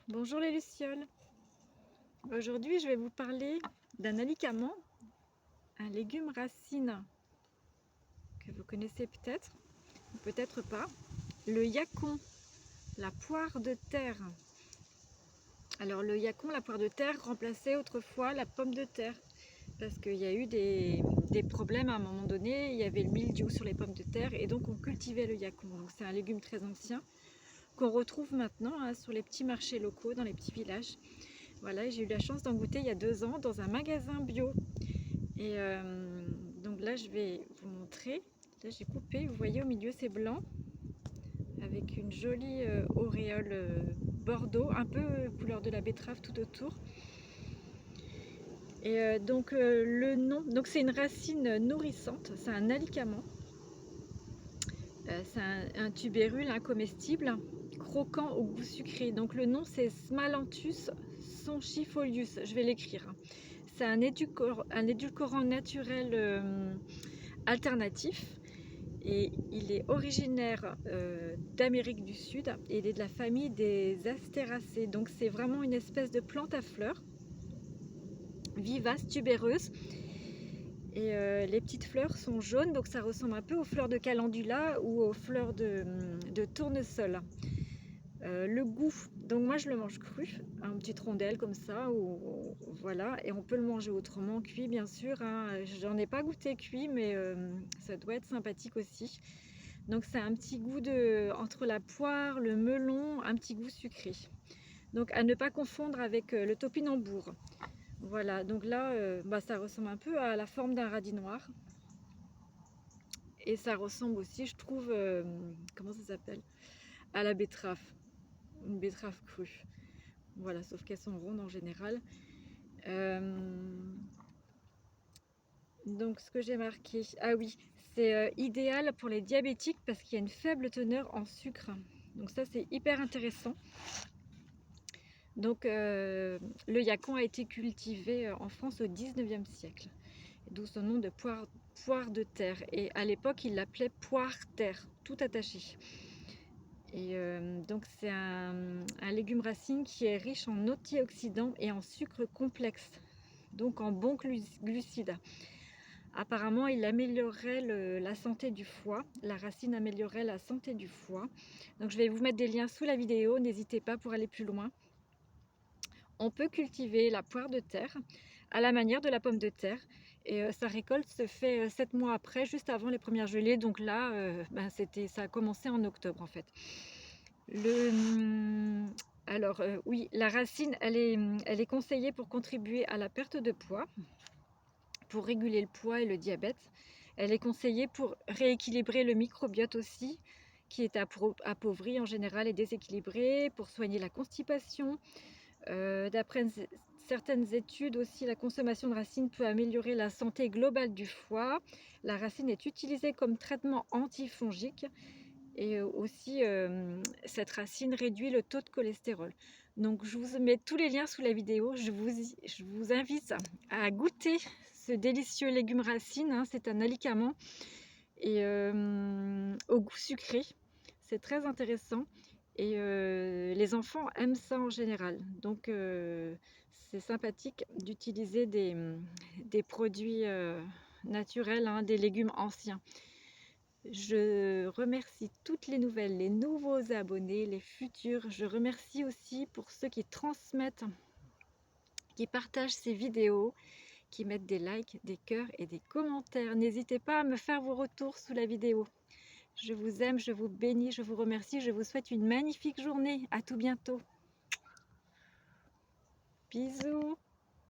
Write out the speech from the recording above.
Bonjour les lucioles. Aujourd'hui je vais vous parler d'un alicament, un légume racine que vous connaissez peut-être ou peut-être pas, le yacon, la poire de terre. Alors le yacon, la poire de terre remplaçait autrefois la pomme de terre parce qu'il y a eu des problèmes à un moment donné, il y avait le mildiou sur les pommes de terre et donc on cultivait le yacon. Donc c'est un légume très ancien qu'on retrouve maintenant sur les petits marchés locaux, dans les petits villages. Voilà, j'ai eu la chance d'en goûter il y a 2 ans dans un magasin bio. Et donc là, je vais vous montrer. Là, j'ai coupé. Vous voyez, au milieu, c'est blanc avec une jolie auréole bordeaux, un peu couleur de la betterave tout autour. Et donc le nom, donc c'est une racine nourrissante, c'est un alicament. C'est un tubérule incomestible, croquant au goût sucré. Donc le nom c'est Smalanthus sonchifolius. Je vais l'écrire. C'est un édulcorant naturel alternatif. Et il est originaire d'Amérique du Sud et il est de la famille des Astéracées. Donc c'est vraiment une espèce de plante à fleurs, vivace, tubéreuse. Et les petites fleurs sont jaunes, donc ça ressemble un peu aux fleurs de calendula ou aux fleurs de tournesol. Le goût, donc moi je le mange cru, en petite rondelle comme ça, ou voilà, et on peut le manger autrement, cuit bien sûr, hein. J'en ai pas goûté cuit, mais ça doit être sympathique aussi. Donc c'est un petit goût entre la poire, le melon, un petit goût sucré. Donc à ne pas confondre avec le topinambour. Voilà, donc là ça ressemble un peu à la forme d'un radis noir. Et ça ressemble aussi, je trouve, comment ça s'appelle? À la betterave, une betterave crue. Voilà, sauf qu'elles sont rondes en général. Donc ce que j'ai marqué, ah oui, c'est idéal pour les diabétiques parce qu'il y a une faible teneur en sucre. Donc ça c'est hyper intéressant. Donc le yacon a été cultivé en France au 19e siècle, d'où son nom de poire de terre. Et à l'époque il l'appelait poire-terre, tout attaché. Et donc c'est un légume racine qui est riche en antioxydants et en sucre complexe, donc en bons glucides. Apparemment, il améliorerait la santé du foie. La racine améliorerait la santé du foie. Donc je vais vous mettre des liens sous la vidéo, n'hésitez pas pour aller plus loin. On peut cultiver la poire de terre à la manière de la pomme de terre. Et sa récolte se fait 7 mois après, juste avant les premières gelées. Donc là, ça a commencé en octobre en fait. Alors oui, la racine, elle est conseillée pour contribuer à la perte de poids, pour réguler le poids et le diabète. Elle est conseillée pour rééquilibrer le microbiote aussi, qui est appauvri en général et déséquilibré, pour soigner la constipation. D'après certaines études aussi, la consommation de racines peut améliorer la santé globale du foie. La racine est utilisée comme traitement antifongique. Et aussi, cette racine réduit le taux de cholestérol. Donc je vous mets tous les liens sous la vidéo. Je vous invite à goûter ce délicieux légume racine, hein. C'est un alicament et au goût sucré. C'est très intéressant. Et les enfants aiment ça en général. Donc c'est sympathique d'utiliser des produits naturels, hein, des légumes anciens. Je remercie toutes les nouvelles, les nouveaux abonnés, les futurs. Je remercie aussi pour ceux qui transmettent, qui partagent ces vidéos, qui mettent des likes, des cœurs et des commentaires. N'hésitez pas à me faire vos retours sous la vidéo. Je vous aime, je vous bénis, je vous remercie. Je vous souhaite une magnifique journée. À tout bientôt. Bisous.